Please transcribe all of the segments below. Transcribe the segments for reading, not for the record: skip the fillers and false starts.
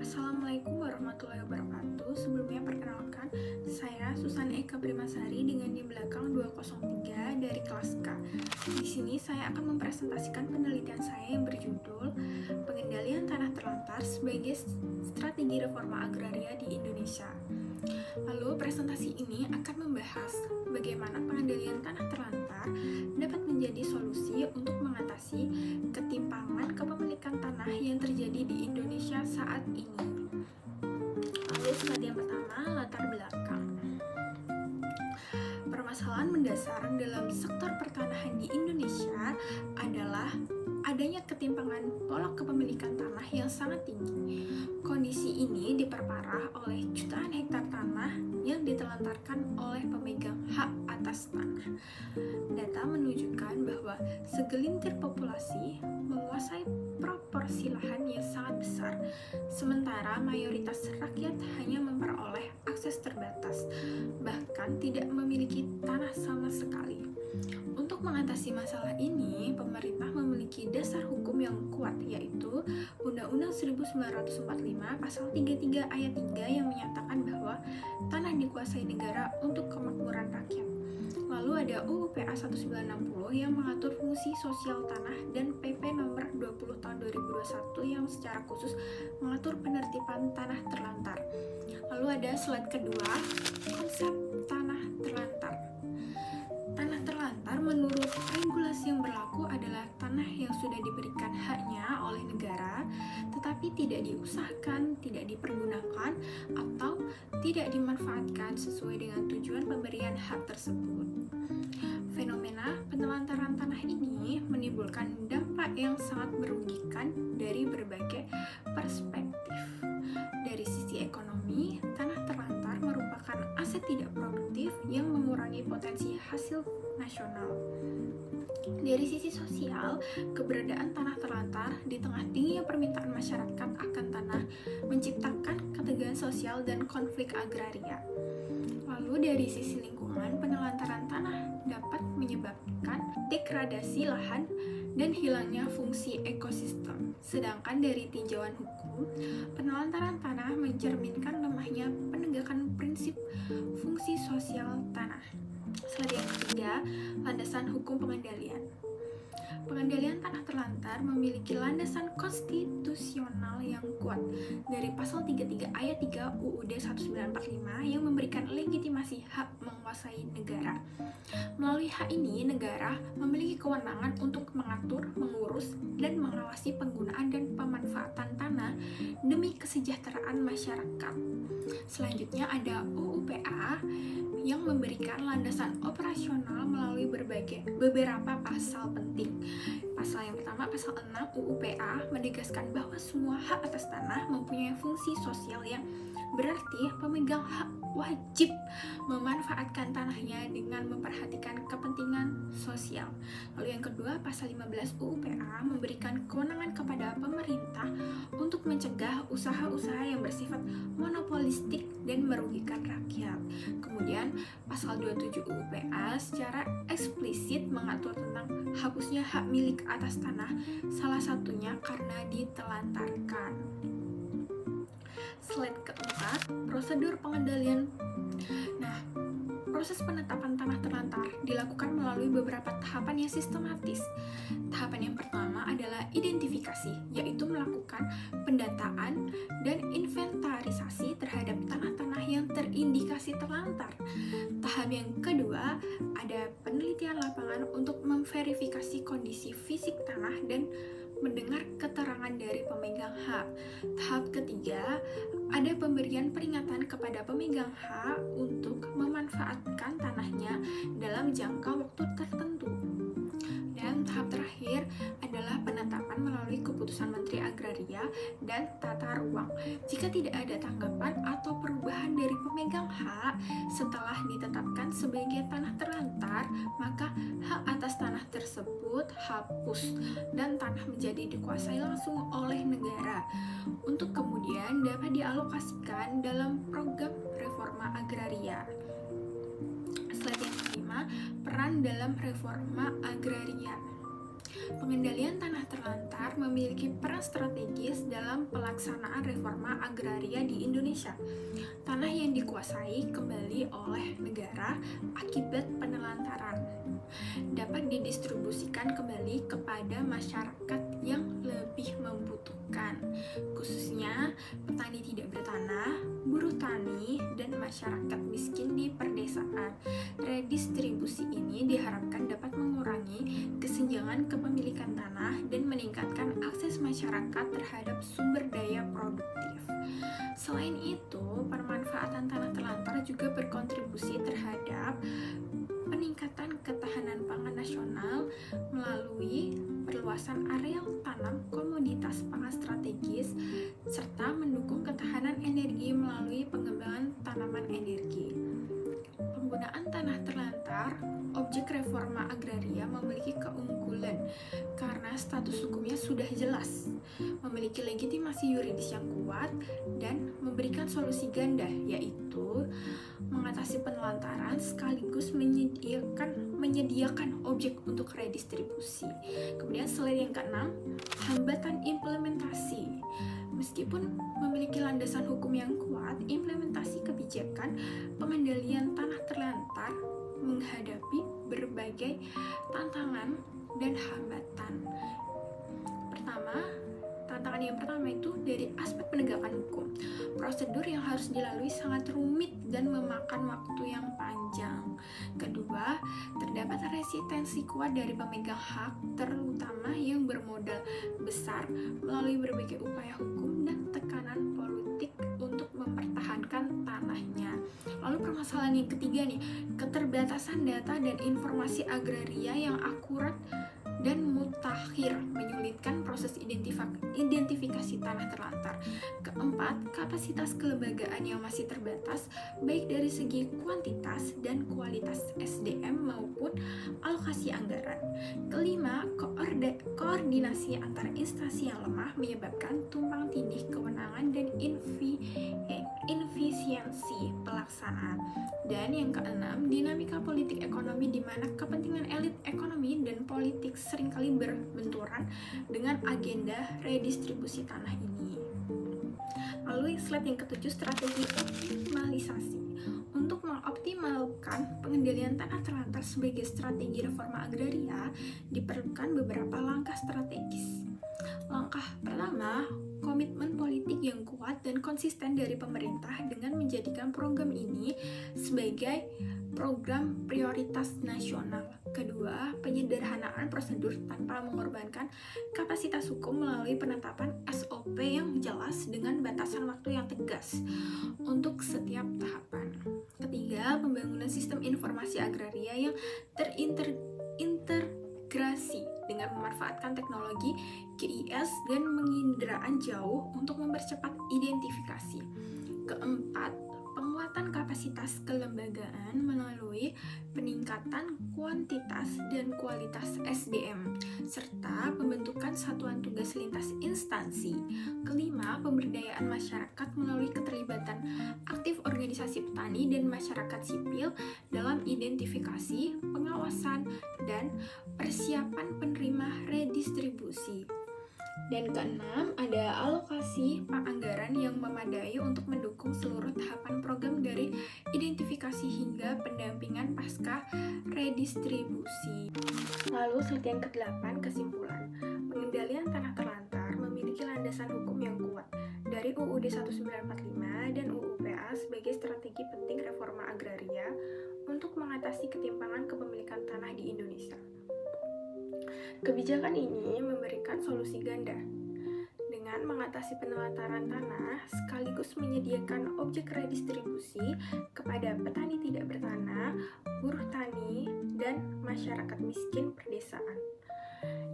Assalamualaikum warahmatullahi wabarakatuh. Sebelumnya perkenalkan, saya Susan Eka Primasari dengan di belakang 203 dari kelas K. Di sini saya akan mempresentasikan penelitian saya yang berjudul Pengendalian Tanah Terlantar sebagai Strategi Reforma Agraria di Indonesia. Lalu presentasi ini akan membahas bagaimana pengendalian tanah terlantar dapat menjadi solusi untuk mengatasi ketimpangan kepemilikan tanah yang terjadi di Indonesia saat ini. Lalu slide yang pertama, latar belakang. Permasalahan mendasar dalam sektor pertanahan di Indonesia adalah adanya ketimpangan pola kepemilikan tanah yang sangat tinggi. Kondisi ini diperparah oleh jutaan hektar tanah yang ditelantarkan oleh pemegang hak atas tanah. Data menunjukkan bahwa segelintir populasi menguasai proporsi lahan yang sangat besar, sementara mayoritas rakyat hanya memperoleh akses terbatas, bahkan tidak memiliki tanah sama sekali. Untuk mengatasi masalah ini, pemerintah memiliki dasar hukum yang kuat, yaitu Undang-Undang 1945 Pasal 33 Ayat 3 yang menyatakan bahwa tanah dikuasai negara untuk kemakmuran rakyat. Lalu ada UU PA 1960 yang mengatur fungsi sosial tanah dan PP nomor 20 tahun 2021 yang secara khusus mengatur penertiban tanah terlantar. Lalu ada slide kedua, konsep tanah terlantar. Tanah terlantar menurut regulasi yang berlaku adalah tanah yang sudah diberikan haknya oleh negara, tetapi tidak diusahakan, tidak dipergunakan, atau tidak dimanfaatkan sesuai dengan tujuan pemberian hak tersebut. Fenomena penelantaran tanah ini menimbulkan dampak yang sangat merugikan dari berbagai perspektif. Dari sisi ekonomi, tanah terlantar merupakan aset tidak produktif yang mengurangi potensi hasil nasional. Dari sisi sosial, keberadaan tanah terlantar di tengah tingginya permintaan masyarakat akan tanah menciptakan ketegangan sosial dan konflik agraria. Lalu dari sisi lingkungan, penelantaran tanah dapat menyebabkan degradasi lahan dan hilangnya fungsi ekosistem. Sedangkan dari tinjauan hukum, penelantaran tanah mencerminkan lemahnya penegakan prinsip fungsi sosial tanah. Slide yang ketiga, landasan hukum pengendalian. Pengendalian tanah terlantar memiliki landasan konstitusional yang kuat dari pasal 33 ayat 3 UUD 1945 yang memberikan legitimasi hak menguasai negara. Melalui hak ini, negara memiliki kewenangan untuk mengatur, mengurus, dan mengawasi penggunaan dan pemanfaatan tanah demi kesejahteraan masyarakat. Selanjutnya ada UU PA yang memberikan landasan operasional melalui beberapa pasal penting. Pasal yang pertama, pasal 6 UU PA menegaskan bahwa semua hak atas tanah mempunyai fungsi sosial yang berarti pemegang hak wajib memanfaatkan tanahnya dengan memperhatikan kepentingan sosial. Lalu yang kedua, pasal 15 UU PA memberikan kewenangan kepada pemerintah untuk mencegah usaha-usaha yang bersifat monopolistik dan merugikan rakyat. Kemudian pasal 27 UU PA secara eksplisit mengatur tentang hapusnya hak milik atas tanah, salah satunya karena ditelantarkan. Slide keempat, prosedur pengendalian. Nah, proses penetapan tanah terlantar dilakukan melalui beberapa tahapan yang sistematis. Tahapan yang pertama adalah identifikasi, yaitu melakukan pendataan dan inventarisasi terhadap tanah-tanah yang terindikasi terlantar. Tahap yang kedua ada penelitian lapangan untuk memverifikasi kondisi fisik tanah dan mendengar keterangan dari pemegang hak. Tahap ketiga, ada pemberian peringatan kepada pemegang hak untuk memanfaatkan tanahnya dalam jangka waktu tertentu. Dan tahap terakhir adalah penetapan melalui keputusan Menteri Agraria dan Tata Ruang. Jika tidak ada tanggapan atau perubahan dari pemegang hak setelah ditetapkan sebagai tanah terlantar, maka hak atas tanah tersebut hapus dan tanah menjadi dikuasai langsung oleh negara untuk kemudian dapat dialokasikan dalam program reforma agraria. Slide yang kelima, peran dalam reforma agraria. Pengendalian tanah terlantar memiliki peran strategis dalam pelaksanaan reforma agraria di Indonesia. Tanah yang dikuasai kembali oleh negara akibat penelantaran dapat didistribusikan kembali kepada masyarakat yang lebih membutuhkan, khususnya petani tidak bertanah, buruh tani, dan masyarakat miskin di perdesaan. Redistribusi ini diharapkan dapat mengurangi kesenjangan kepemilikan tanah dan meningkatkan akses masyarakat terhadap sumber daya produktif. Selain itu, pemanfaatan tanah terlantar juga berkontribusi terhadap peningkatan ketahanan pangan nasional melalui perluasan areal tanam komoditas pangan strategis serta mendukung ketahanan energi melalui pengembangan tanaman energi. Penggunaan tanah terlantar, objek reforma agraria memiliki keunggulan karena status hukumnya sudah jelas, memiliki legitimasi yuridis yang kuat, dan memberikan solusi ganda, yaitu mengatasi penelantaran sekaligus menyediakan objek untuk redistribusi. Kemudian slide yang keenam, hambatan implementasi. Meskipun memiliki landasan hukum yang kuat, implementasi kebijakan pengendalian tanah terlantar menghadapi berbagai tantangan dan hambatan. Tantangan yang pertama itu dari aspek penegakan hukum. Prosedur yang harus dilalui sangat rumit dan memakan waktu yang panjang. Kedua, terdapat resistensi kuat dari pemegang hak, terutama yang bermodal besar melalui berbagai upaya hukum dan tekanan politik untuk mempertahankan tanahnya. Lalu permasalahan yang ketiga nih, keterbatasan data dan informasi agraria yang akurat dan mutakhir menyulitkan proses identifikasi tanah terlantar. Keempat, kapasitas kelembagaan yang masih terbatas baik dari segi kuantitas dan kualitas SDM maupun alokasi anggaran. Kelima, koordinasi antar instansi yang lemah menyebabkan tumpang tindih kewenangan dan inefisiensi pelaksanaan. Dan yang keenam, dinamika politik ekonomi di mana kepentingan elit ekonomi dan politik seringkali berbenturan dengan agenda redistribusi tanah ini. Lalu slide yang ketujuh, strategi optimalisasi. Untuk mengoptimalkan pengendalian tanah terlantar sebagai strategi reforma agraria, diperlukan beberapa langkah strategis. Langkah pertama, komitmen politik yang kuat dan konsisten dari pemerintah dengan menjadikan program ini sebagai program prioritas nasional. Kedua, penyederhanaan prosedur tanpa mengorbankan kapasitas hukum melalui penetapan SOP yang jelas dengan batasan waktu yang tegas untuk setiap tahapan. Ketiga, pembangunan sistem informasi agraria yang terintegrasi dengan memanfaatkan teknologi GIS dan penginderaan jauh untuk mempercepat identifikasi. Keempat, penguatan kapasitas kelembagaan melalui peningkatan kuantitas dan kualitas SDM, serta pembentukan satuan tugas lintas instansi. Kelima, pemberdayaan masyarakat melalui keterlibatan aktif organisasi petani dan masyarakat sipil dalam identifikasi, pengawasan, dan persiapan penerima redistribusi. Dan keenam, ada alokasi anggaran yang memadai untuk mendukung seluruh tahapan program dari identifikasi hingga pendampingan pasca redistribusi. Lalu slide yang ke-8, kesimpulan. Pengendalian tanah terlantar memiliki landasan hukum yang kuat dari UUD 1945 dan UU PA sebagai strategi penting reforma agraria untuk mengatasi ketimpangan kepemilikan tanah di Indonesia. Kebijakan ini memberikan solusi ganda dengan mengatasi penelantaran tanah sekaligus menyediakan objek redistribusi kepada petani tidak bertanah, buruh tani, dan masyarakat miskin perdesaan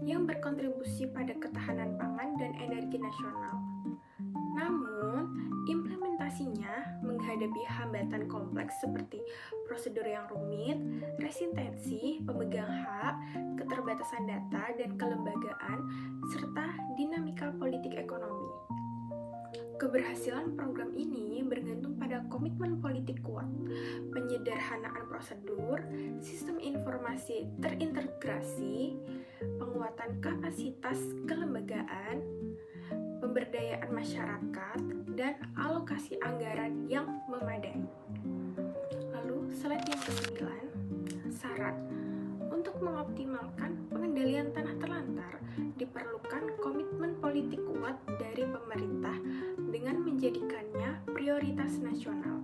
yang berkontribusi pada ketahanan pangan dan energi nasional. Namun, implementasinya menghadapi hambatan kompleks seperti prosedur yang rumit, resistensi pemegang hak, keterbatasan data dan kelembagaan, serta dinamika politik ekonomi. Keberhasilan program ini bergantung pada komitmen politik kuat, penyederhanaan prosedur, sistem informasi terintegrasi, penguatan kapasitas kelembagaan, pemberdayaan masyarakat, dan alokasi anggaran yang memadai. Lalu, slide yang ke-9, syarat. Untuk mengoptimalkan pengendalian tanah terlantar, diperlukan komitmen politik kuat dari pemerintah dengan menjadikannya prioritas nasional.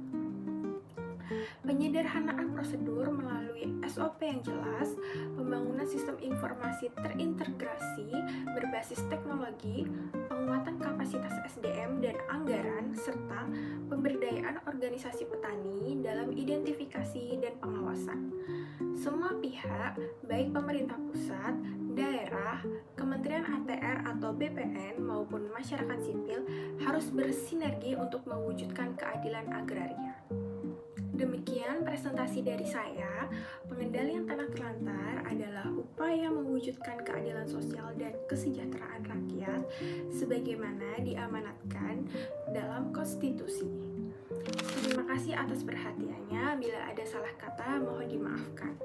Penyederhanaan prosedur melalui SOP yang jelas, pembangunan sistem informasi terintegrasi berbasis teknologi, penguatan kapasitas SDM dan anggaran, serta pemberdayaan organisasi petani dalam identifikasi dan pengawasan. Semua pihak, baik pemerintah pusat, daerah, Kementerian ATR atau BPN maupun masyarakat sipil harus bersinergi untuk mewujudkan keadilan agraria. Demikian presentasi dari saya. Pengendalian tanah terlantar adalah upaya mewujudkan keadilan sosial dan kesejahteraan rakyat sebagaimana diamanatkan dalam konstitusi. Terima kasih atas perhatiannya. Bila ada salah kata, mohon dimaafkan.